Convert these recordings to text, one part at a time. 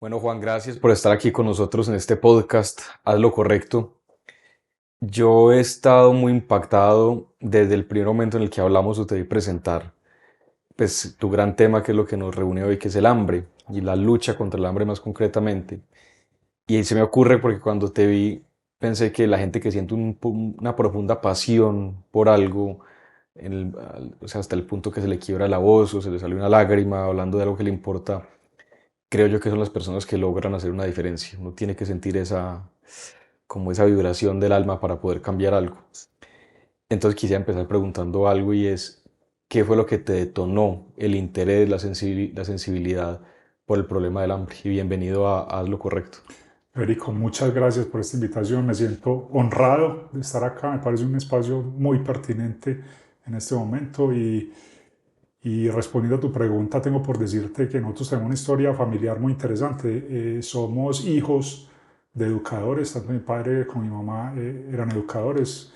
Bueno, Juan, gracias por estar aquí con nosotros en este podcast. Haz lo correcto. Yo he estado muy impactado desde el primer momento en el que hablamos o te vi presentar, pues tu gran tema que es lo que nos reúne hoy, que es el hambre y la lucha contra el hambre más concretamente. Y ahí se me ocurre porque cuando te vi pensé que la gente que siente una profunda pasión por algo, o sea, hasta el punto que se le quiebra la voz o se le sale una lágrima hablando de algo que le importa, creo yo que son las personas que logran hacer una diferencia. Uno tiene que sentir como esa vibración del alma para poder cambiar algo. Entonces quisiera empezar preguntando algo y es, ¿qué fue lo que te detonó el interés, la sensibilidad por el problema del hambre? Y bienvenido a Haz lo Correcto. Federico, muchas gracias por esta invitación. Me siento honrado de estar acá. Me parece un espacio muy pertinente en este momento. Y respondiendo a tu pregunta, tengo por decirte que nosotros tenemos una historia familiar muy interesante. Somos hijos de educadores. Tanto mi padre como mi mamá eran educadores.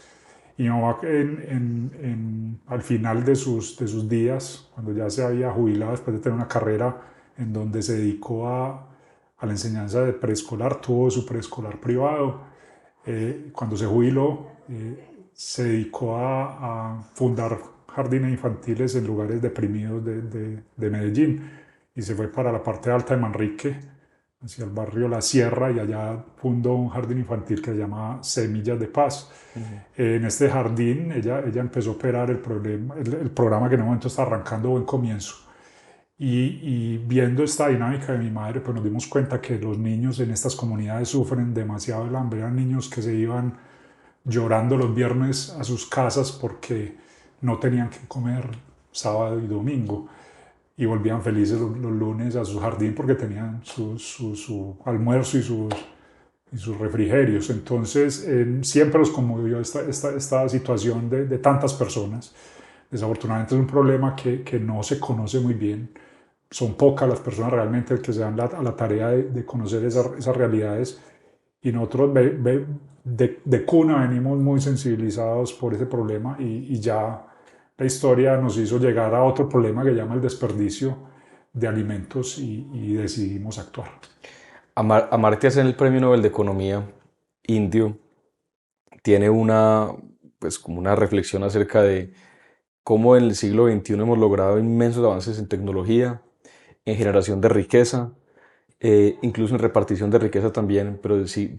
Y mi mamá, al final de sus días, cuando ya se había jubilado después de tener una carrera en donde se dedicó a la enseñanza de preescolar, tuvo su preescolar privado. Cuando se jubiló, se dedicó a fundar jardines infantiles en lugares deprimidos de Medellín y se fue para la parte alta de Manrique, hacia el barrio La Sierra, y allá fundó un jardín infantil que se llama Semillas de Paz. Ujú. En este jardín ella empezó a operar el programa que en un momento está arrancando Buen Comienzo. Y viendo esta dinámica de mi madre, pues nos dimos cuenta que los niños en estas comunidades sufren demasiado el hambre. Eran niños que se iban llorando los viernes a sus casas porque no tenían que comer sábado y domingo y volvían felices los lunes a su jardín porque tenían su almuerzo y sus refrigerios. Entonces, siempre los conmovió esta situación de tantas personas. Desafortunadamente es un problema que no se conoce muy bien. Son pocas las personas realmente que se dan a la tarea de conocer esas realidades, y nosotros de cuna venimos muy sensibilizados por ese problema, y ya la historia nos hizo llegar a otro problema que llama el desperdicio de alimentos, y decidimos actuar. Amartya Sen, el Premio Nobel de Economía indio, tiene pues como una reflexión acerca de cómo en el siglo XXI hemos logrado inmensos avances en tecnología, en generación de riqueza, incluso en repartición de riqueza también, pero sí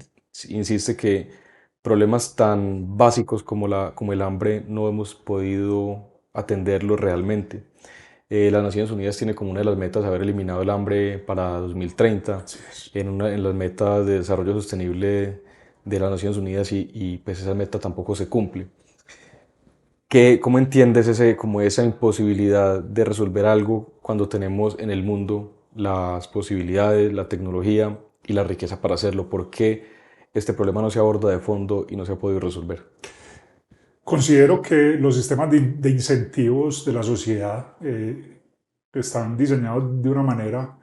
insiste que problemas tan básicos como el hambre no hemos podido atenderlos realmente. Las Naciones Unidas tiene como una de las metas haber eliminado el hambre para 2030 Así es. en las metas de desarrollo sostenible de las Naciones Unidas y pues esa meta tampoco se cumple. ¿Cómo entiendes como esa imposibilidad de resolver algo cuando tenemos en el mundo las posibilidades, la tecnología y la riqueza para hacerlo? ¿Por qué este problema no se aborda de fondo y no se ha podido resolver? Considero que los sistemas de incentivos de la sociedad están diseñados de una manera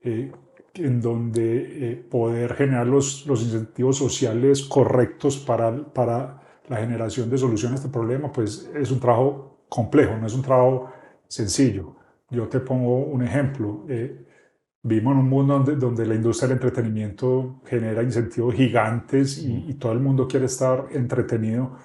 eh, en donde poder generar los incentivos sociales correctos para la generación de soluciones a este problema, pues es un trabajo complejo, no es un trabajo sencillo. Yo te pongo un ejemplo. Vivimos en un mundo donde la industria del entretenimiento genera incentivos gigantes, y todo el mundo quiere estar entretenido,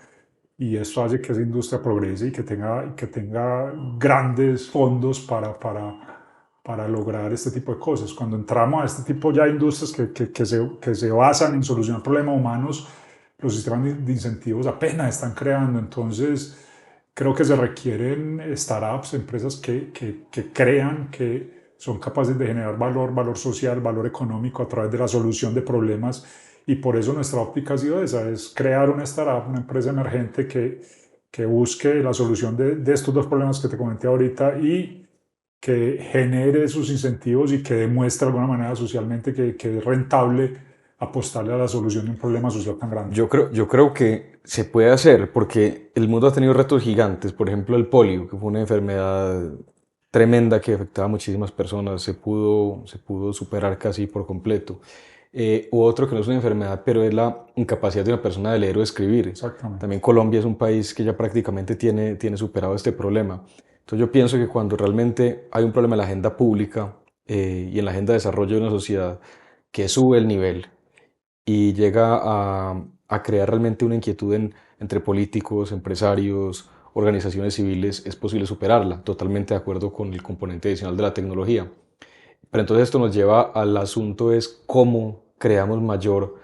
y esto hace que esa industria progrese y que tenga grandes fondos para lograr este tipo de cosas. Cuando entramos a este tipo ya de industrias que se basan en solucionar problemas humanos, los sistemas de incentivos apenas están creando. Entonces, creo que se requieren startups, empresas que crean que son capaces de generar valor social, valor económico a través de la solución de problemas. Y por eso nuestra óptica ha sido esa, es crear una startup, una empresa emergente que busque la solución de estos dos problemas que te comenté ahorita, y que genere sus incentivos y que demuestre de alguna manera socialmente que es rentable apostarle a la solución de un problema social tan grande. Yo creo que se puede hacer porque el mundo ha tenido retos gigantes. Por ejemplo, el polio, que fue una enfermedad tremenda que afectaba a muchísimas personas, se pudo superar casi por completo. U otro que no es una enfermedad, pero es la incapacidad de una persona de leer o escribir. Exactamente. También Colombia es un país que ya prácticamente tiene superado este problema. Entonces yo pienso que cuando realmente hay un problema en la agenda pública y en la agenda de desarrollo de una sociedad, que sube el nivel y llega a crear realmente una inquietud entre políticos, empresarios, organizaciones civiles, es posible superarla, totalmente de acuerdo con el componente adicional de la tecnología. Pero entonces esto nos lleva al asunto es cómo creamos mayor.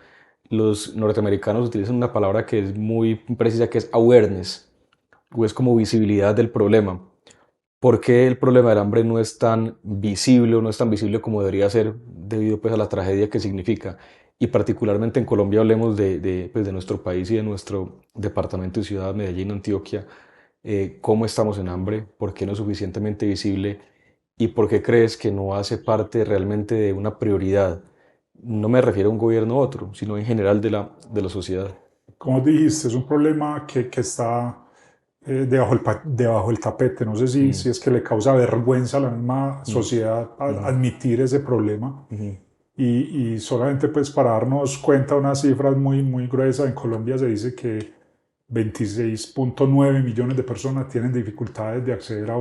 Los norteamericanos utilizan una palabra que es muy precisa, que es awareness, o es como visibilidad del problema. ¿Por qué el problema del hambre no es tan visible o no es tan visible como debería ser debido pues a la tragedia que significa? Y particularmente en Colombia hablemos pues, de nuestro país y de nuestro departamento y ciudad, Medellín, Antioquia, cómo estamos en hambre, por qué no es suficientemente visible y por qué crees que no hace parte realmente de una prioridad. No me refiero a un gobierno u otro, sino en general de la sociedad. Como dijiste, es un problema que está debajo del tapete. No sé Ujú, si es que le causa vergüenza a la misma ujú, sociedad ujú, admitir ese problema. ujú, Y solamente pues para darnos cuenta unas cifras muy gruesas, en Colombia se dice que 26,9 millones de personas tienen dificultades de acceder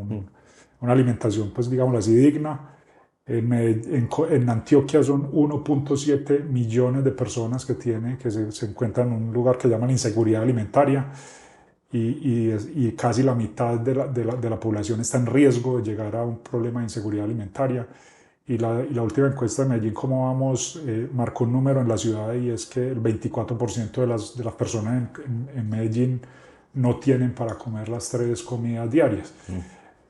ujú, a una alimentación, pues digamos así, digna. En Antioquia son 1,7 millones de personas que se encuentran en un lugar que llaman inseguridad alimentaria y casi la mitad de la población está en riesgo de llegar a un problema de inseguridad alimentaria. Y la última encuesta de Medellín, como vamos, marcó un número en la ciudad y es que el 24% de las personas en Medellín no tienen para comer las 3 comidas diarias. ujú.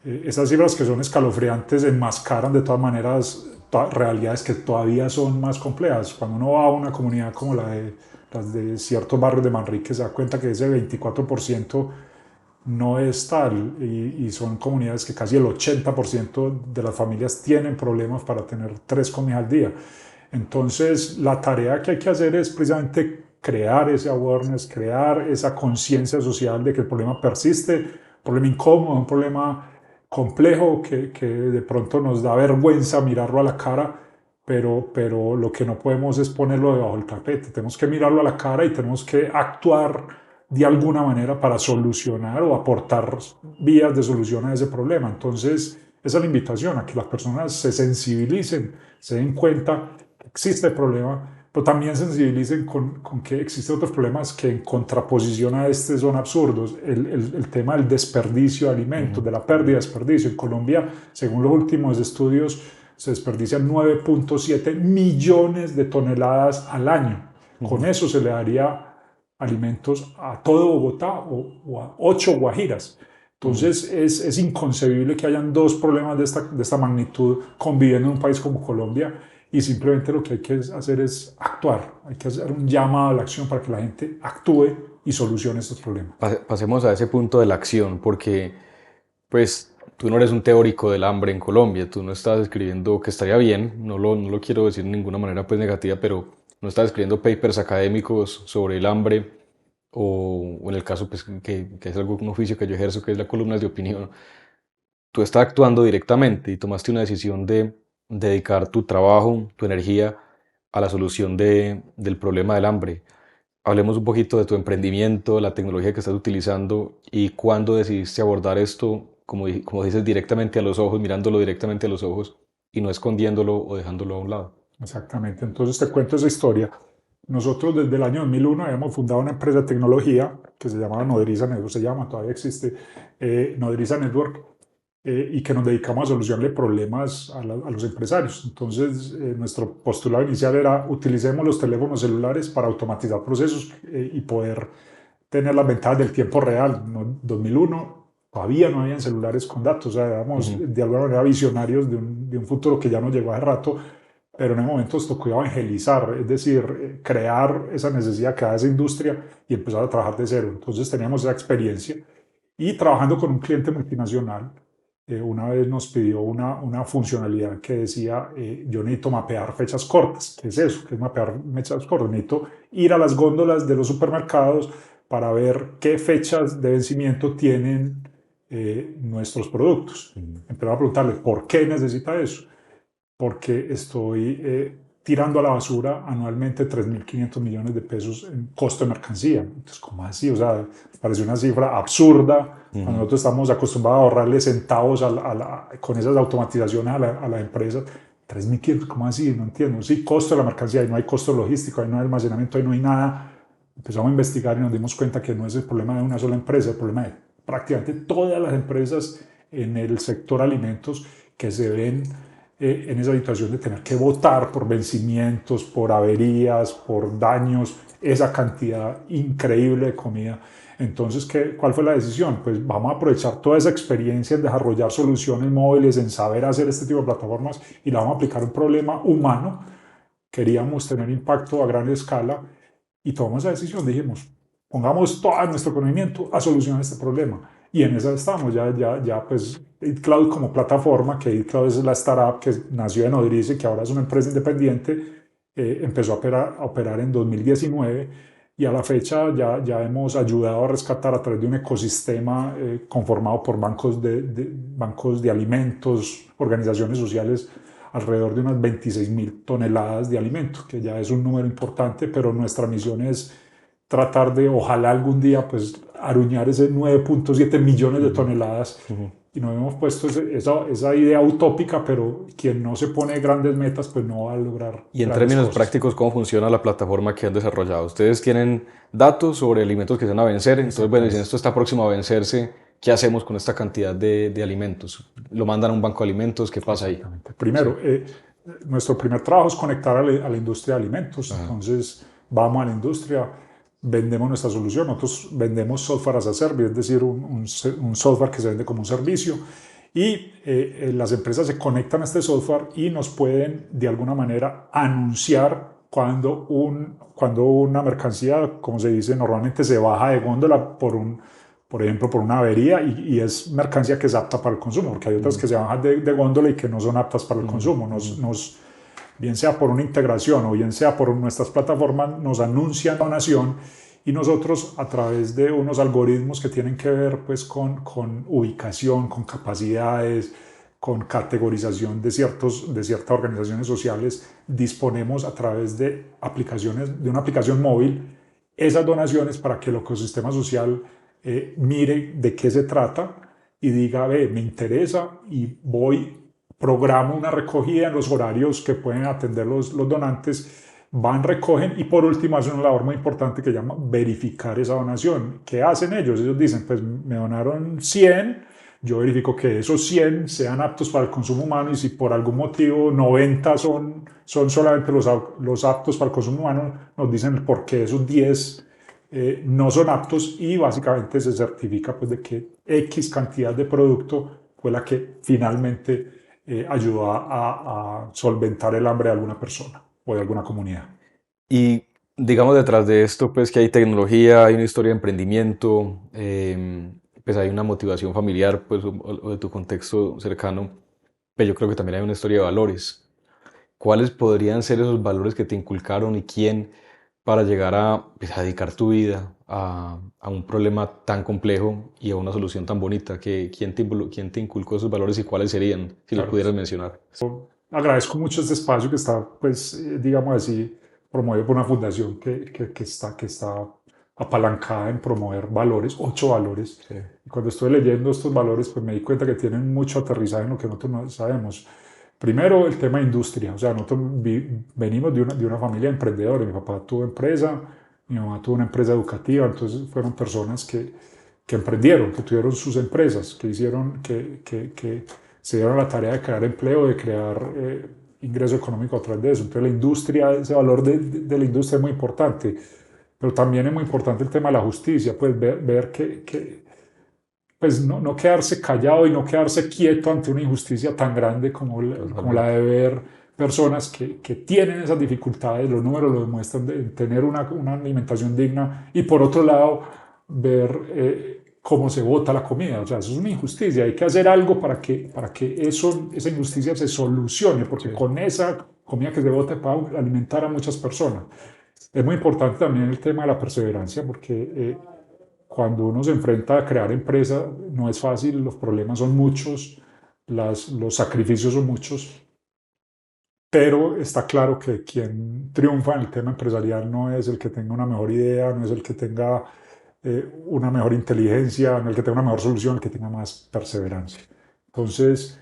Esas cifras que son escalofriantes enmascaran de todas maneras realidades que todavía son más complejas. Cuando uno va a una comunidad como las de ciertos barrios de Manrique, se da cuenta que ese 24% no es tal y son comunidades que casi el 80% de las familias tienen problemas para tener 3 comidas al día. Entonces, la tarea que hay que hacer es precisamente crear ese awareness, crear esa conciencia social de que el problema persiste, un problema incómodo, un problema complejo que de pronto nos da vergüenza mirarlo a la cara, pero lo que no podemos es ponerlo debajo del tapete. Tenemos que mirarlo a la cara y tenemos que actuar de alguna manera para solucionar o aportar vías de solución a ese problema. Entonces, esa es la invitación a que las personas se sensibilicen, se den cuenta que existe el problema, pero también sensibilicen con que existen otros problemas que en contraposición a este son absurdos. El tema del desperdicio de alimentos, Ujú, de la pérdida de desperdicio. En Colombia, según los últimos estudios, se desperdician 9,7 millones de toneladas al año. Con ujú, eso se le daría alimentos a todo Bogotá o a 8 Guajiras. ujú. Entonces es inconcebible que hayan dos problemas de esta magnitud conviviendo en un país como Colombia y simplemente lo que hay que hacer es actuar, hay que hacer un llamado a la acción para que la gente actúe y solucione estos problemas. Pasemos a ese punto de la acción, porque pues tú no eres un teórico del hambre en Colombia, tú no estás escribiendo, que estaría bien, no lo quiero decir de ninguna manera pues negativa, pero no estás escribiendo papers académicos sobre el hambre o en el caso pues que es algo, un oficio que yo ejerzo, que es la columna de opinión. Tú estás actuando directamente y tomaste una decisión de dedicar tu trabajo, tu energía a la solución del problema del hambre. Hablemos un poquito de tu emprendimiento, la tecnología que estás utilizando y cuándo decidiste abordar esto, como dices, directamente a los ojos, mirándolo directamente a los ojos y no escondiéndolo o dejándolo a un lado. Exactamente, entonces te cuento esa historia. Nosotros desde el año 2001 habíamos fundado una empresa de tecnología que se llamaba Nodriza Network, se llama, todavía existe, Nodriza Network, y que nos dedicamos a solucionarle problemas a los empresarios. Entonces, nuestro postulado inicial era utilicemos los teléfonos celulares para automatizar procesos y poder tener las ventajas del tiempo real. ¿No? 2001 todavía no habían celulares con datos, o sea, éramos Ujú, de alguna manera visionarios de un futuro que ya nos llegó hace rato, pero en el momento nos tocó evangelizar, es decir, crear esa necesidad que da esa industria y empezar a trabajar de cero. Entonces teníamos esa experiencia y trabajando con un cliente multinacional, una vez nos pidió una funcionalidad que decía, yo necesito mapear fechas cortas. ¿Qué es eso? ¿Qué es mapear fechas cortas? Necesito ir a las góndolas de los supermercados para ver qué fechas de vencimiento tienen nuestros productos. ujú, Empezamos a preguntarle, ¿por qué necesita eso? Porque estoy tirando a la basura anualmente 3.500 millones de pesos en costo de mercancía. Entonces, ¿cómo así? O sea, parece una cifra absurda. Cuando nosotros estamos acostumbrados a ahorrarle centavos con esas automatizaciones a las empresas, 3.500, ¿cómo así? No entiendo. Sí, costo de la mercancía, ahí no hay costo logístico, ahí no hay almacenamiento, ahí no hay nada. Empezamos a investigar y nos dimos cuenta que no es el problema de una sola empresa, el problema de prácticamente todas las empresas en el sector alimentos que se ven en esa situación de tener que votar por vencimientos, por averías, por daños, esa cantidad increíble de comida. Entonces, ¿cuál fue la decisión? Pues vamos a aprovechar toda esa experiencia en desarrollar soluciones móviles, en saber hacer este tipo de plataformas y la vamos a aplicar a un problema humano. Queríamos tener impacto a gran escala y tomamos esa decisión. Dijimos, pongamos todo nuestro conocimiento a solucionar este problema. Y en esa estamos, ya pues EatCloud como plataforma, que EatCloud es la startup que nació en Odrice, que ahora es una empresa independiente, empezó a operar en 2019 y a la fecha ya hemos ayudado a rescatar a través de un ecosistema conformado por bancos de alimentos, organizaciones sociales, alrededor de unas 26.000 toneladas de alimento, que ya es un número importante, pero nuestra misión es tratar de, ojalá algún día, pues aruñar ese 9.7 millones de toneladas. Y nos hemos puesto esa idea utópica, pero quien no se pone grandes metas, pues no va a lograr Y en grandes términos cosas. prácticos, ¿cómo funciona la plataforma que han desarrollado? Ustedes tienen datos sobre alimentos que se van a vencer, entonces, bueno, si Exactamente. esto está próximo a vencerse, ¿qué hacemos con esta cantidad de alimentos? ¿Lo mandan a un banco de alimentos? ¿Qué pasa ahí? Exactamente. Sí. Primero, nuestro primer trabajo es conectar a la industria de alimentos. Ajá. Entonces, vamos a la industria, vendemos nuestra solución. Nosotros vendemos software as a service, es decir, un software que se vende como un servicio. Y las empresas se conectan a este software y nos pueden, de alguna manera, anunciar cuando una mercancía, como se dice, normalmente se baja de góndola por ejemplo, por una avería y es mercancía que es apta para el consumo, porque hay otras Ujú, que se bajan de góndola y que no son aptas para el ujú, consumo. ujú. Bien sea por una integración o bien sea por nuestras plataformas, nos anuncian la donación y nosotros a través de unos algoritmos que tienen que ver pues con ubicación, con capacidades, con categorización de ciertas organizaciones sociales, disponemos a través de de una aplicación móvil esas donaciones para que el ecosistema social mire de qué se trata y diga, ve, me interesa y programo una recogida en los horarios que pueden atender los donantes, van, recogen y por último hacen una labor muy importante que llama verificar esa donación. ¿Qué hacen ellos? Ellos dicen, pues me donaron 100, yo verifico que esos 100 sean aptos para el consumo humano y si por algún motivo 90 son solamente los aptos para el consumo humano, nos dicen por qué esos 10 no son aptos y básicamente se certifica pues, de que X cantidad de producto fue la que finalmente ayudó a solventar el hambre de alguna persona o de alguna comunidad. Y digamos detrás de esto, pues que hay tecnología, hay una historia de emprendimiento, pues hay una motivación familiar, pues o de tu contexto cercano, pero yo creo que también hay una historia de valores. ¿Cuáles podrían ser esos valores que te inculcaron y quién para llegar a, pues, a dedicar tu vida a un problema tan complejo y a una solución tan bonita? ¿Quién te inculcó esos valores y cuáles serían, si los Claro, pudieras mencionar? agradezco mucho este espacio que está, pues, digamos así, promovido por una fundación que está apalancada en promover valores, 8 valores. Sí, Y cuando estoy leyendo estos valores, pues me di cuenta que tienen mucho aterrizaje en lo que nosotros no sabemos. Primero, el tema industria. O sea, nosotros venimos de una familia de emprendedores. Mi papá tuvo empresa, mi mamá tuvo una empresa educativa, entonces fueron personas que emprendieron, que tuvieron sus empresas, que hicieron, que se dieron la tarea de crear empleo, de crear ingreso económico a través de eso. Entonces la industria, ese valor de la industria es muy importante, pero también es muy importante el tema de la justicia, pues ver que pues no quedarse callado y no quedarse quieto ante una injusticia tan grande como la totalmente. de ver personas que tienen esas dificultades, los números lo demuestran, de tener una alimentación digna y por otro lado ver cómo se bota la comida. O sea, eso es una injusticia. Hay que hacer algo para que esa injusticia se solucione, porque Sí. con esa comida que se bota para alimentar a muchas personas. Es muy importante también el tema de la perseverancia, porque cuando uno se enfrenta a crear empresa no es fácil, los problemas son muchos, los sacrificios son muchos, pero está claro que quien triunfa en el tema empresarial no es el que tenga una mejor idea, no es el que tenga una mejor inteligencia, no es el que tenga una mejor solución, el que tenga más perseverancia. Entonces,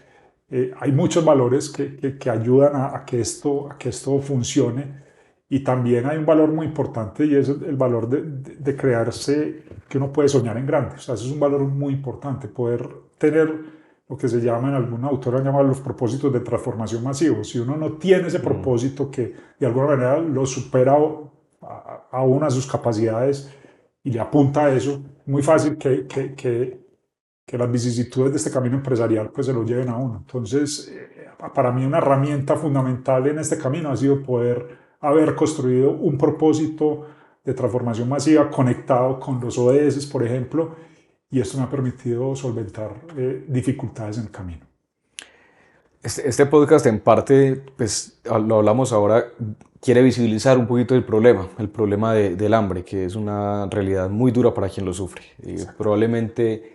hay muchos valores que ayudan a que esto funcione. Y también hay un valor muy importante y es el valor de crearse, que uno puede soñar en grande. O sea, eso es un valor muy importante, poder tener lo que se llama, en algún autor han llamado los propósitos de transformación masivos. Si uno no tiene ese Mm. propósito que de alguna manera lo supera a una de sus capacidades y le apunta a eso, muy fácil que las vicisitudes de este camino empresarial pues se lo lleven a uno. Entonces, para mí una herramienta fundamental en este camino ha sido poder haber construido un propósito de transformación masiva conectado con los ODS, por ejemplo, y esto me ha permitido solventar dificultades en el camino. Este podcast en parte, pues lo hablamos ahora, quiere visibilizar un poquito el problema del hambre, que es una realidad muy dura para quien lo sufre, probablemente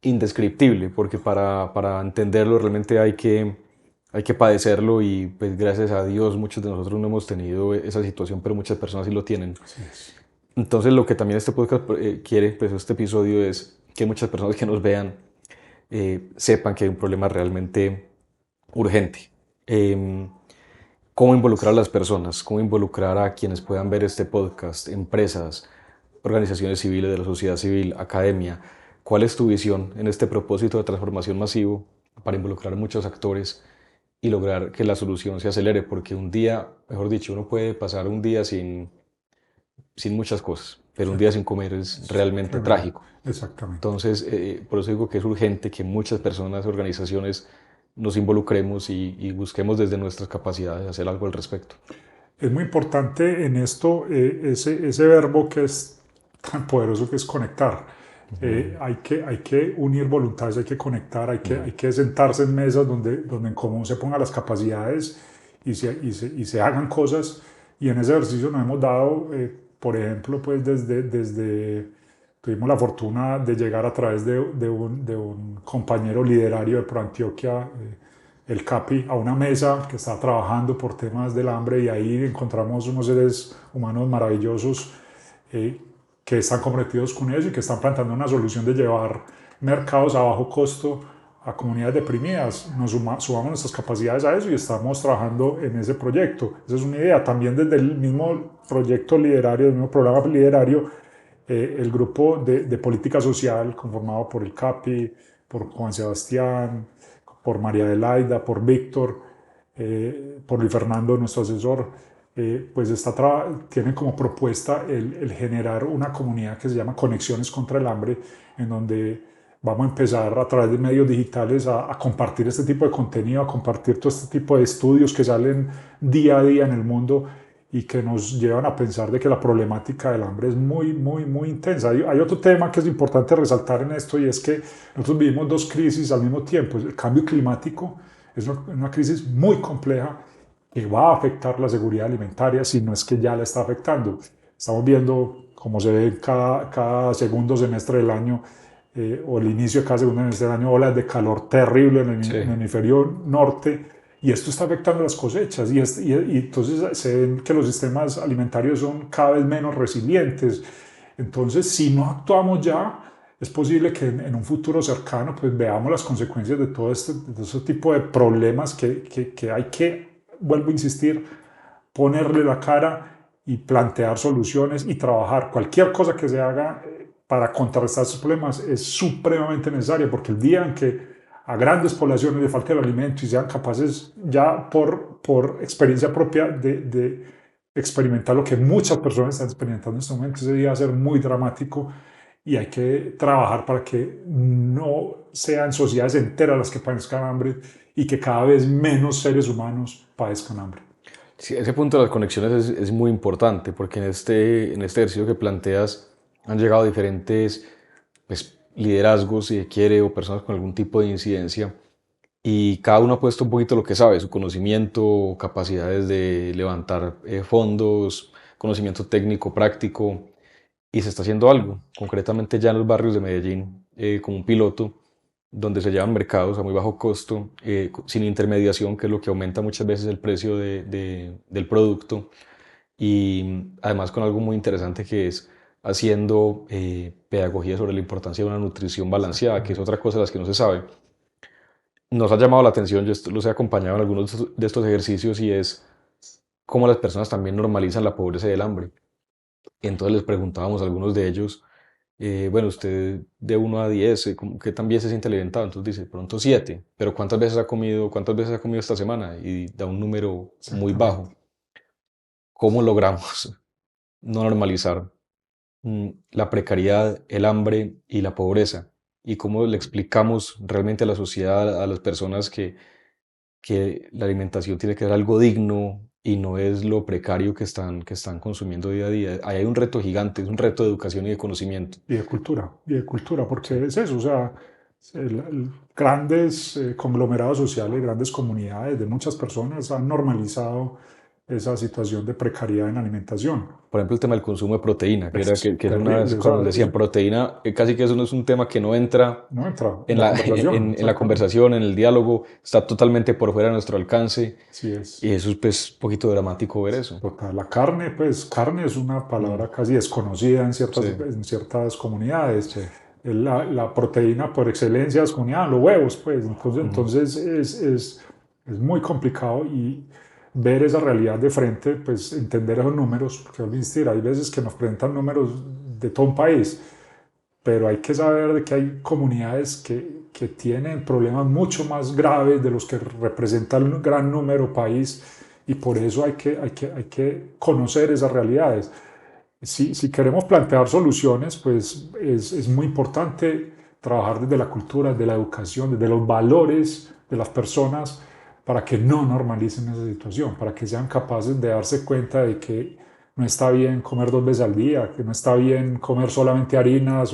indescriptible, porque para entenderlo realmente hay que padecerlo y pues gracias a Dios muchos de nosotros no hemos tenido esa situación, pero muchas personas sí lo tienen. Así es. Entonces lo que también este podcast quiere, pues este episodio es que muchas personas que nos vean sepan que hay un problema realmente urgente. Eh, ¿Cómo involucrar a las personas? ¿Cómo involucrar a quienes puedan ver este podcast? Empresas, organizaciones civiles de la sociedad civil, academia. ¿Cuál es tu visión en este propósito de transformación masivo para involucrar a muchos actores y lograr que la solución se acelere? Porque un día, mejor dicho, uno puede pasar un día sin muchas cosas, pero un día sin comer es Es realmente tremendo. trágico. Exactamente. Entonces, por eso digo que es urgente que muchas personas, organizaciones, nos involucremos y busquemos desde nuestras capacidades hacer algo al respecto. Es muy importante en esto ese verbo que es tan poderoso que es conectar. Ujú, Hay que unir voluntades, hay que conectar, ujú. hay que sentarse en mesas donde en común se pongan las capacidades y se hagan cosas. Y en ese ejercicio nos hemos dado, por ejemplo, pues tuvimos la fortuna de llegar a través de un compañero liderario de ProAntioquia, el CAPI, a una mesa que está trabajando por temas del hambre y ahí encontramos unos seres humanos maravillosos eh, que están comprometidos con eso y que están planteando una solución de llevar mercados a bajo costo a comunidades deprimidas. Sumamos nuestras capacidades a eso y estamos trabajando en ese proyecto. Esa es una idea. También desde el mismo proyecto liderario, el mismo programa liderario, el grupo de política social conformado por el CAPI, por Juan Sebastián, por María Adelaida, por Víctor, por Luis Fernando, nuestro asesor, pues tiene como propuesta el generar una comunidad que se llama Conexiones contra el Hambre, en donde vamos a empezar a través de medios digitales a compartir este tipo de contenido, a compartir todo este tipo de estudios que salen día a día en el mundo y que nos llevan a pensar de que la problemática del hambre es muy, muy, muy intensa. Hay otro tema que es importante resaltar en esto y es que nosotros vivimos dos crisis al mismo tiempo. El cambio climático es una crisis muy compleja que va a afectar la seguridad alimentaria si no es que ya la está afectando. Estamos viendo, como se ve cada segundo semestre del año, o el inicio de cada segundo semestre del año, olas de calor terrible Sí. en el hemisferio norte, y esto está afectando las cosechas, y entonces se ven que los sistemas alimentarios son cada vez menos resilientes. Entonces, si no actuamos ya, es posible que en un futuro cercano pues veamos las consecuencias de este tipo de problemas que hay que, vuelvo a insistir, ponerle la cara y plantear soluciones y trabajar. Cualquier cosa que se haga para contrarrestar estos problemas es supremamente necesaria porque el día en que a grandes poblaciones le falte el alimento y sean capaces ya por experiencia propia de experimentar lo que muchas personas están experimentando en este momento, ese día va a ser muy dramático y hay que trabajar para que no sean sociedades enteras las que padezcan hambre y que cada vez menos seres humanos padezcan hambre. Sí, ese punto de las conexiones es muy importante porque en este ejercicio que planteas han llegado diferentes pues, liderazgos, si se quiere, o personas con algún tipo de incidencia y cada uno ha puesto un poquito lo que sabe, su conocimiento, capacidades de levantar fondos, conocimiento técnico, práctico, y se está haciendo algo, concretamente ya en los barrios de Medellín, como un piloto, donde se llevan mercados a muy bajo costo, sin intermediación, que es lo que aumenta muchas veces el precio del producto, y además con algo muy interesante que es haciendo pedagogía sobre la importancia de una nutrición balanceada, que es Exactamente. otra cosa de las que no se sabe. nos ha llamado la atención, los he acompañado en algunos de estos ejercicios y es cómo las personas también normalizan la pobreza y el hambre. Y entonces les preguntábamos a algunos de ellos, bueno, usted de 1 a 10, ¿qué tan bien se siente alimentado? Entonces dice, pronto 7, pero cuántas veces ha comido esta semana? Y da un número muy bajo. Exactamente. ¿Cómo logramos no normalizar la precariedad, el hambre y la pobreza? ¿Y cómo le explicamos realmente a la sociedad, a las personas que la alimentación tiene que ser algo digno y no es lo precario que están consumiendo día a día? Ahí hay un reto gigante, es un reto de educación y de conocimiento. Y de cultura, Sí. porque es eso, o sea, grandes conglomerados sociales, grandes comunidades de muchas personas han normalizado esa situación de precariedad en alimentación. Por ejemplo, el tema del consumo de proteína, que, era, Es que es una vez terrible, o cuando sea, nos decían proteína, casi que eso no es un tema que no entra no entra en en la la, conversación, en la exactamente. conversación, en el diálogo, está totalmente por fuera de nuestro alcance Sí y es. eso es pues un poquito dramático ver eso. Total. La carne, pues carne es una Mm, palabra casi desconocida sí, en ciertas comunidades. sí. La proteína por excelencia de las comunidades, los huevos, pues. Ujú, Entonces es muy complicado y ver esa realidad de frente, pues entender esos números, porque vuelvo a insistir, hay veces que nos presentan números de todo un país, pero hay que saber de que hay comunidades que tienen problemas mucho más graves de los que representa el gran número país y por eso hay que conocer esas realidades. Si queremos plantear soluciones, pues es muy importante trabajar desde la cultura, desde la educación, desde los valores de las personas para que no normalicen esa situación, para que sean capaces de darse cuenta de que no está bien comer 2 veces al día, que no está bien comer solamente harinas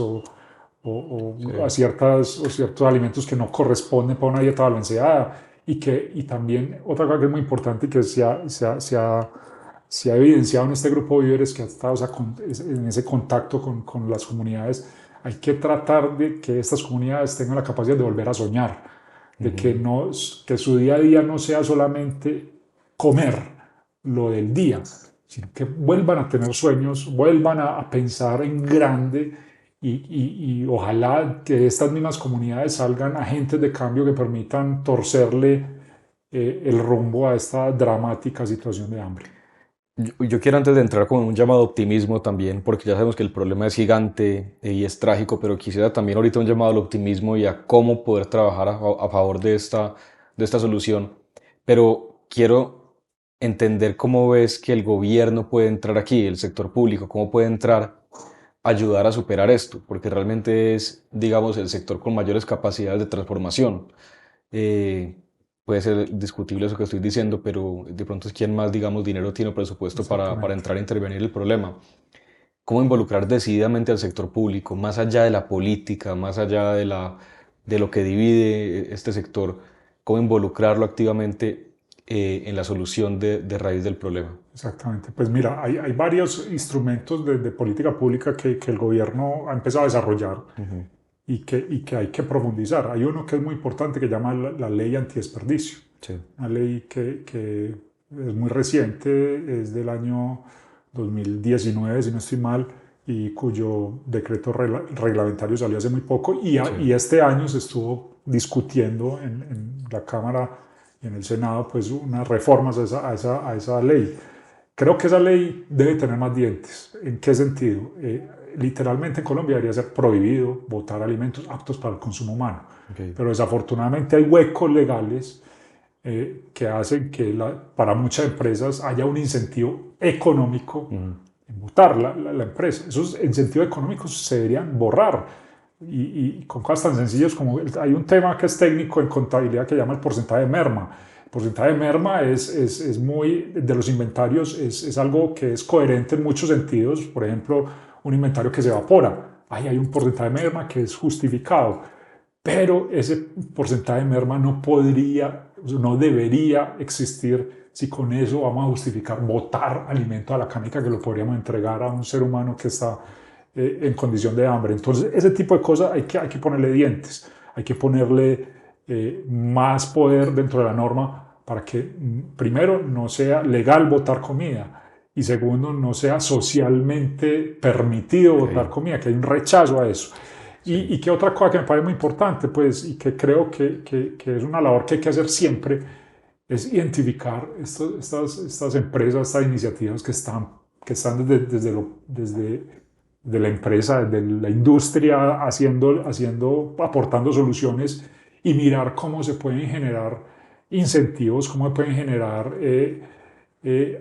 sí. a o ciertos alimentos que no corresponden para una dieta balanceada. Y también otra cosa que es muy importante y que se ha evidenciado en este grupo de líderes que ha estado en ese contacto con las comunidades, hay que tratar de que estas comunidades tengan la capacidad de volver a soñar, de que, Ujú, no, que su día a día no sea solamente comer lo del día, sino que vuelvan a tener sueños, vuelvan a pensar en grande y ojalá que de estas mismas comunidades salgan agentes de cambio que permitan torcerle el rumbo a esta dramática situación de hambre. Yo quiero antes de entrar con un llamado de optimismo también, porque ya sabemos que el problema es gigante y es trágico, pero quisiera también ahorita un llamado al optimismo y a cómo poder trabajar a favor de esta solución. Pero quiero entender cómo ves que el gobierno puede entrar aquí, el sector público, cómo puede entrar a ayudar a superar esto, porque realmente es, digamos, el sector con mayores capacidades de transformación. Eh, Puede ser discutible eso que estoy diciendo, pero de pronto es quien más, digamos, dinero tiene o presupuesto para Exactamente. entrar a intervenir el problema. ¿Cómo involucrar decididamente al sector público, más allá de la política, más allá de lo que divide este sector? ¿Cómo involucrarlo activamente en la solución de raíz del problema? Exactamente. Pues mira, hay varios instrumentos de política pública que el gobierno ha empezado a desarrollar Ujú, y que hay que profundizar. Hay uno que es muy importante que llama la ley antidesperdicio. sí, Una ley que es muy reciente, es del año 2019, si no estoy mal, y cuyo decreto reglamentario salió hace muy poco. sí, Y este año se estuvo discutiendo en la Cámara y en el Senado pues unas reformas a esa ley. Creo que esa ley debe tener más dientes. ¿En qué sentido? Literalmente en Colombia debería ser prohibido botar alimentos aptos para el consumo humano. ok, Pero desafortunadamente hay huecos legales que hacen que para muchas empresas haya un incentivo económico ujú, en botar la empresa. Esos incentivos económicos se deberían borrar. Y con cosas tan sencillas como hay un tema que es técnico en contabilidad que llama el porcentaje de merma. El porcentaje de merma es muy, de los inventarios, es algo que es coherente en muchos sentidos. Por ejemplo, un inventario que se evapora. Ahí hay un porcentaje de merma que es justificado, pero ese porcentaje de merma no podría, no debería existir si con eso vamos a justificar botar alimento a la canica que lo podríamos entregar a un ser humano que está en condición de hambre. Entonces, ese tipo de cosas hay que ponerle dientes, hay que ponerle más poder dentro de la norma para que, primero, no sea legal botar comida y segundo, no sea socialmente permitido ok, botar comida, que hay un rechazo a eso. Sí. Y que otra cosa que me parece muy importante, pues, y que creo que es una labor que hay que hacer siempre, es identificar estas empresas, estas iniciativas que están desde de la empresa, desde la industria, aportando soluciones y mirar cómo se pueden generar incentivos, cómo se pueden generar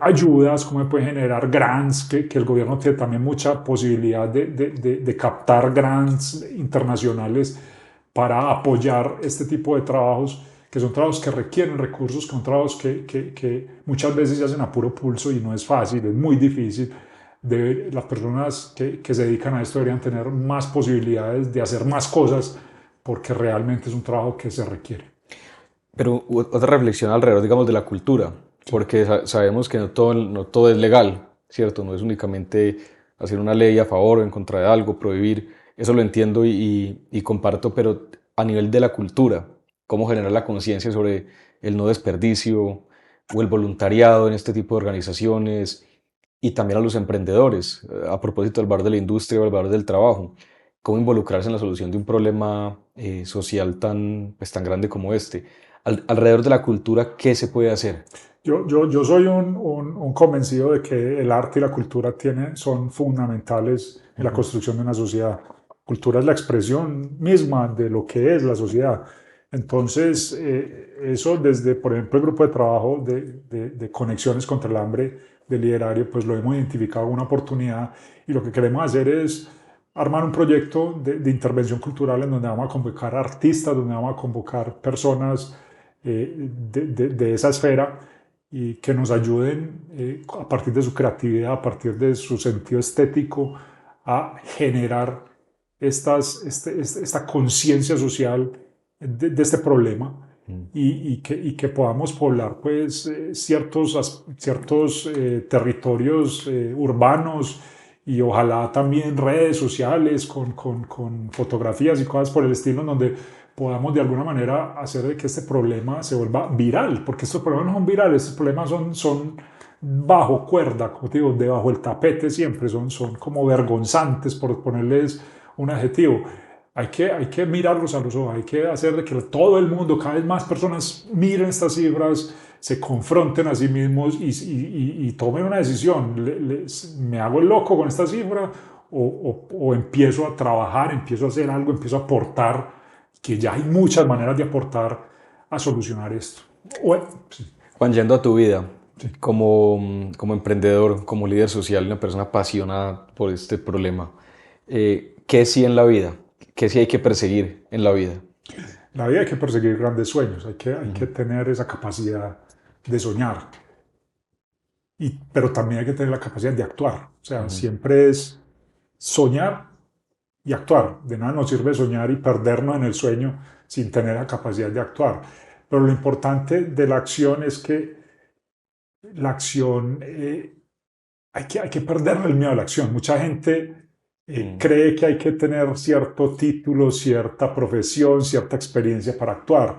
ayudas, cómo se pueden generar grants, que el gobierno tiene también mucha posibilidad de captar grants internacionales para apoyar este tipo de trabajos, que son trabajos que requieren recursos, que son trabajos que muchas veces se hacen a puro pulso y no es fácil, es muy difícil. Las personas que se dedican a esto deberían tener más posibilidades de hacer más cosas porque realmente es un trabajo que se requiere. Pero otra reflexión alrededor, digamos, de la cultura, Sí. porque sabemos que no todo es legal, ¿cierto? No es únicamente hacer una ley a favor o en contra de algo, prohibir, eso lo entiendo y comparto, pero a nivel de la cultura, cómo generar la conciencia sobre el no desperdicio o el voluntariado en este tipo de organizaciones y también a los emprendedores, a propósito del valor de la industria o el valor del trabajo, cómo involucrarse en la solución de un problema social tan grande como este alrededor de la cultura, ¿qué se puede hacer? Yo soy un convencido de que el arte y la cultura son fundamentales en la Ujú. construcción de una sociedad. Cultura es la expresión misma de lo que es la sociedad. Entonces, eso desde, por ejemplo, el grupo de trabajo de Conexiones contra el Hambre de Liderario, pues lo hemos identificado como una oportunidad y lo que queremos hacer es armar un proyecto de intervención cultural en donde vamos a convocar artistas, donde vamos a convocar personas de esa esfera y que nos ayuden a partir de su creatividad, a partir de su sentido estético, a generar esta conciencia social de este problema Mm. y que podamos poblar pues, ciertos territorios urbanos y ojalá también redes sociales con fotografías y cosas por el estilo, en donde podamos de alguna manera hacer de que este problema se vuelva viral, porque estos problemas no son virales, estos problemas son bajo cuerda, como te digo, debajo del tapete siempre, son como vergonzantes, por ponerles un adjetivo. Hay que mirarlos a los ojos, hay que hacer de que todo el mundo, cada vez más personas miren estas cifras, se confronten a sí mismos y tomen una decisión. ¿Me hago el loco con esta cifra o empiezo a trabajar, empiezo a hacer algo, empiezo a aportar, que ya hay muchas maneras de aportar a solucionar esto? Sí, Juan, yendo a tu vida, sí. como emprendedor, como líder social, una persona apasionada por este problema, ¿qué sí en la vida? ¿Qué sí hay que perseguir en la vida? La vida hay que perseguir grandes sueños, hay que Ujú. tener esa capacidad de soñar, pero también hay que tener la capacidad de actuar. O sea, Ujú. siempre es soñar y actuar. De nada nos sirve soñar y perdernos en el sueño sin tener la capacidad de actuar. Pero lo importante de la acción es que la acción, hay que perderle el miedo a la acción. Mucha gente Mm. cree que hay que tener cierto título, cierta profesión, cierta experiencia para actuar.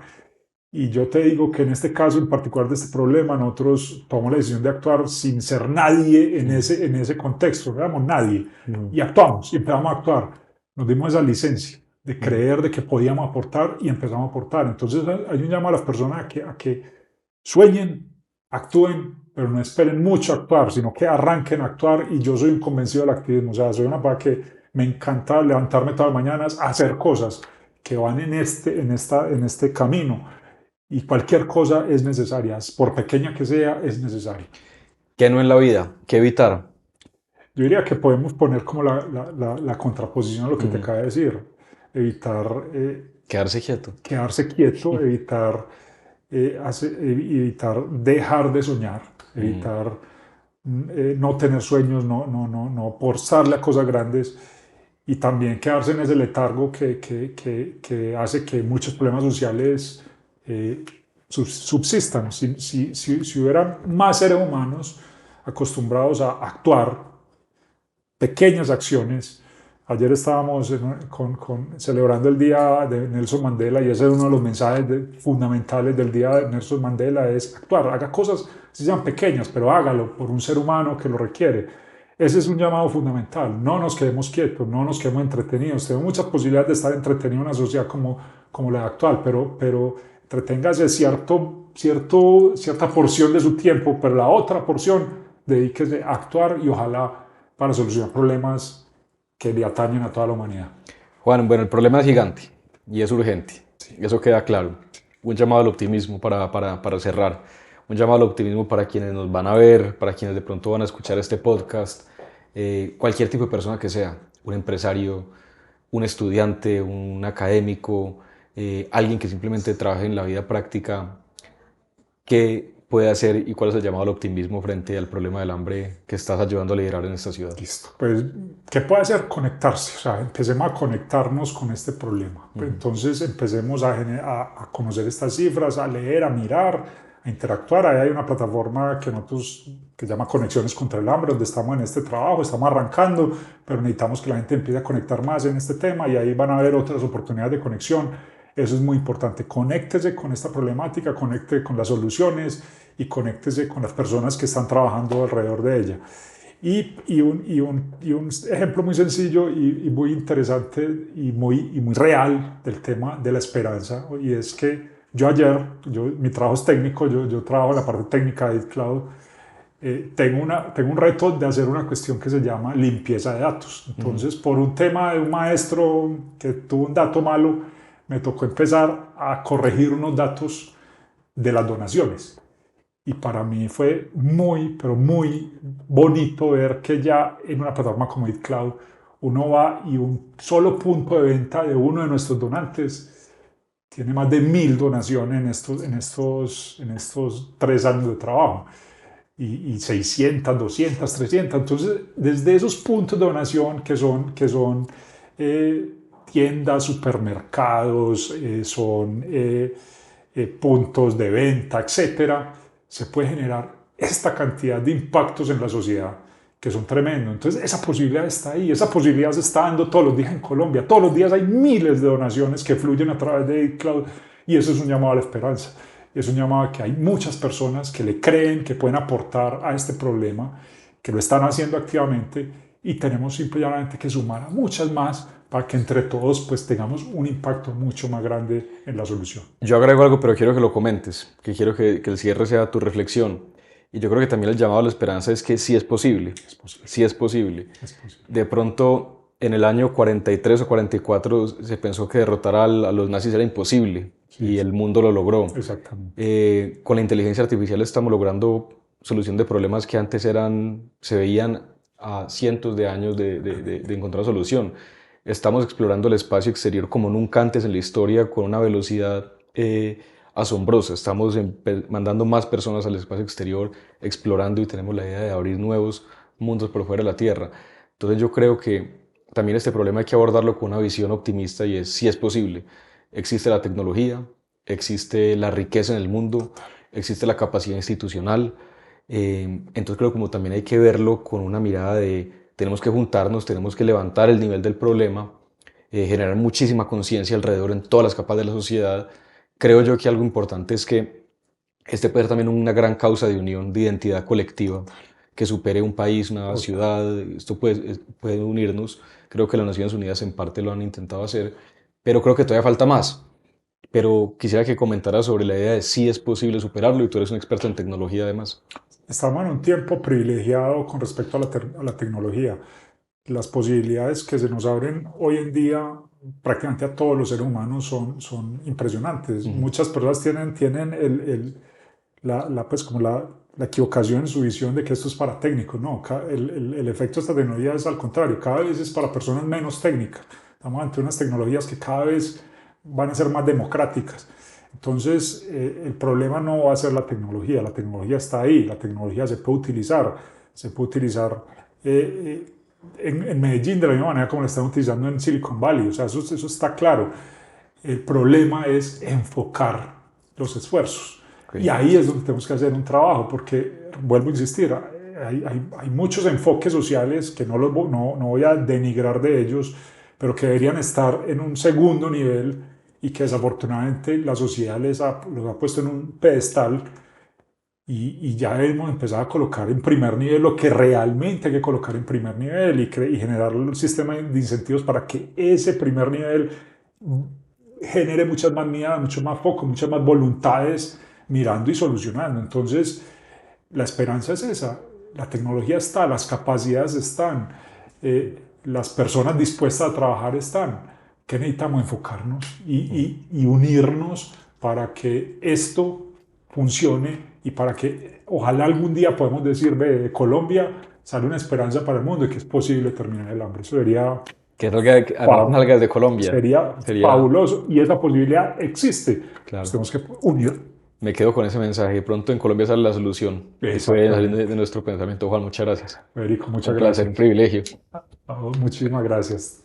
Y yo te digo que en este caso en particular de este problema, nosotros tomamos la decisión de actuar sin ser nadie en Mm. ese contexto, no éramos nadie. Mm. Y actuamos, y empezamos a actuar. Nos dimos esa licencia de Mm. creer de que podíamos aportar y empezamos a aportar. Entonces hay un llamado a las personas a que sueñen, actúen, pero no esperen mucho a actuar, sino que arranquen a actuar. Y yo soy un convencido del activismo, o sea, soy una persona que me encanta levantarme todas las mañanas a hacer cosas que van en este camino y cualquier cosa es necesaria, por pequeña que sea, es necesaria. ¿Qué no en la vida? ¿Qué evitar? Yo diría que podemos poner como la contraposición a lo que te Ujú. acabo de decir, evitar Quedarse quieto. quedarse quieto, evitar dejar de soñar, Ujú. evitar no tener sueños, no forzarle a cosas grandes y también quedarse en ese letargo que hace que muchos problemas sociales eh, subsistan. Si hubiera más seres humanos acostumbrados a actuar pequeñas acciones. Ayer estábamos celebrando el día de Nelson Mandela y ese es uno de los mensajes fundamentales del día de Nelson Mandela, es actuar, haga cosas, si sean pequeñas, pero hágalo por un ser humano que lo requiere. Ese es un llamado fundamental. No nos quedemos quietos, no nos quedemos entretenidos. Tenemos muchas posibilidades de estar entretenidos en una sociedad como la actual, pero entreténgase cierta porción de su tiempo, pero la otra porción dedíquese a actuar y ojalá para solucionar problemas que le atañen a toda la humanidad. Juan, bueno, el problema es gigante y es urgente, eso queda claro. Un llamado al optimismo para cerrar, un llamado al optimismo para quienes nos van a ver, para quienes de pronto van a escuchar este podcast, cualquier tipo de persona que sea, un empresario, un estudiante, un académico, alguien que simplemente trabaje en la vida práctica. ¿Qué puede hacer y cuál es el llamado al optimismo frente al problema del hambre que estás ayudando a liderar en esta ciudad? Listo. Pues, ¿qué puede hacer? Conectarse. O sea, empecemos a conectarnos con este problema. Entonces, empecemos a conocer estas cifras, a leer, a mirar, a interactuar. Ahí hay una plataforma que llama Conexiones contra el Hambre, donde estamos en este trabajo, estamos arrancando, pero necesitamos que la gente empiece a conectar más en este tema y ahí van a haber otras oportunidades de conexión. Eso es muy importante. Conéctese con esta problemática, conecte con las soluciones y conéctese con las personas que están trabajando alrededor de ella. Y un ejemplo muy sencillo y muy interesante y muy real del tema de la esperanza, y es que mi trabajo es técnico, yo trabajo en la parte técnica de Cloud, tengo un reto de hacer una cuestión que se llama limpieza de datos. Entonces, por un tema de un maestro que tuvo un dato malo, me tocó empezar a corregir unos datos de las donaciones. Y para mí fue muy, pero muy bonito ver que ya en una plataforma como EatCloud uno va y un solo punto de venta de uno de nuestros donantes tiene más de 1000 donaciones en estos 3 años de trabajo. Y 600, 200, 300. Entonces, desde esos puntos de donación que son tiendas, supermercados, son puntos de venta, etcétera, se puede generar esta cantidad de impactos en la sociedad que son tremendos. Entonces, esa posibilidad está ahí, esa posibilidad se está dando todos los días en Colombia. Todos los días hay miles de donaciones que fluyen a través de Cloud y eso es un llamado a la esperanza. Es un llamado a que hay muchas personas que le creen, que pueden aportar a este problema, que lo están haciendo activamente y tenemos simplemente que sumar a muchas más para que entre todos pues tengamos un impacto mucho más grande en la solución. Yo agrego algo, pero quiero que lo comentes, que quiero que el cierre sea tu reflexión. Y yo creo que también el llamado a la esperanza es que sí es posible, Es posible. sí es posible. Es posible. De pronto, en el año 43 o 44 se pensó que derrotar a los nazis era imposible y el mundo lo logró. Exactamente. Con la inteligencia artificial estamos logrando solución de problemas que antes se veían a cientos de años de encontrar solución. Estamos explorando el espacio exterior como nunca antes en la historia con una velocidad asombrosa. Estamos mandando más personas al espacio exterior, explorando y tenemos la idea de abrir nuevos mundos por fuera de la Tierra. Entonces yo creo que también este problema hay que abordarlo con una visión optimista y es si es posible. Existe la tecnología, existe la riqueza en el mundo, existe la capacidad institucional. Entonces creo que como también hay que verlo con una mirada de tenemos que juntarnos, tenemos que levantar el nivel del problema, generar muchísima conciencia alrededor en todas las capas de la sociedad. Creo yo que algo importante es que este puede ser también una gran causa de unión, de identidad colectiva, que supere un país, una ciudad. Esto puede unirnos. Creo que las Naciones Unidas en parte lo han intentado hacer, pero creo que todavía falta más. Pero quisiera que comentaras sobre la idea de si es posible superarlo y tú eres un experto en tecnología además. Estamos en un tiempo privilegiado con respecto a la tecnología. Las posibilidades que se nos abren hoy en día prácticamente a todos los seres humanos son impresionantes. Muchas personas tienen pues como la equivocación en su visión de que esto es para técnicos. No, el efecto de esta tecnología es al contrario, cada vez es para personas menos técnicas. Estamos ante unas tecnologías que cada vez van a ser más democráticas. Entonces, el problema no va a ser la tecnología está ahí, la tecnología se puede utilizar en Medellín de la misma manera como la están utilizando en Silicon Valley, o sea, eso está claro. El problema es enfocar los esfuerzos. Y ahí es donde tenemos que hacer un trabajo, porque, vuelvo a insistir, hay muchos enfoques sociales que no voy a denigrar de ellos, pero que deberían estar en un segundo nivel y que desafortunadamente la sociedad los ha puesto en un pedestal y ya hemos empezado a colocar en primer nivel lo que realmente hay que colocar en primer nivel y generar un sistema de incentivos para que ese primer nivel genere muchas más miradas, mucho más foco, muchas más voluntades mirando y solucionando. Entonces, la esperanza es esa. La tecnología está, las capacidades están, las personas dispuestas a trabajar están. ¿Qué necesitamos? Enfocarnos y unirnos para que esto funcione y para que ojalá algún día podamos decir, ve, de Colombia sale una esperanza para el mundo y que es posible terminar el hambre. Eso sería, Que es lo que además salga desde Colombia. sería Sería, fabuloso y esa posibilidad existe. Nos claro. tenemos que unir. Me quedo con ese mensaje. Pronto en Colombia sale la solución y puede salir Exactamente. de nuestro pensamiento. Juan, muchas gracias. Federico, muchas Un placer, un gracias. privilegio. Muchísimas gracias.